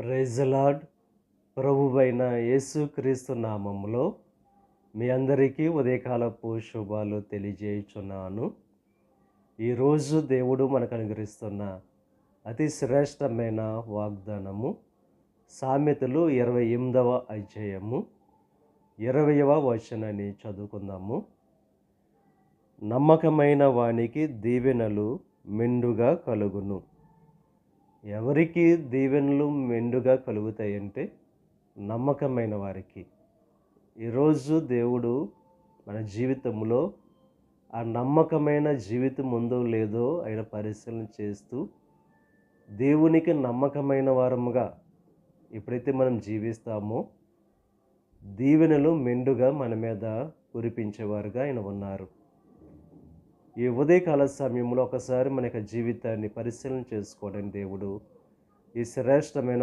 Praise lord. ప్రభువైన యేసుక్రీస్తు నామములో మీ అందరికీ ఉదయకాలపు శుభాలు తెలియజేయుచున్నాను. ఈరోజు దేవుడు మనకు అనుగ్రహిస్తున్న అతి శ్రేష్టమైన వాగ్దానము సామెతలు 28వ అధ్యాయము 20వ వచనాన్ని చదువుకుందాము. నమ్మకమైన వానికి దీవెనలు మెండుగా కలుగును. ఎవరికి దీవెనలు మెండుగా కలుగుతాయంటే నమ్మకమైన వారికి. ఈరోజు దేవుడు మన జీవితంలో ఆ నమ్మకమైన జీవితం ఉందో లేదో ఆయన పరిశీలన చేస్తూ దేవునికి నమ్మకమైన వారముగా ఎప్పుడైతే మనం జీవిస్తామో దీవెనలు మెండుగా మన మీద కురిపించేవారుగా ఆయన ఉన్నారు. ఈ ఉదయకాల సమయంలో ఒకసారి మన యొక్క జీవితాన్ని పరిశీలన చేసుకోవడానికి దేవుడు ఈ శ్రేష్టమైన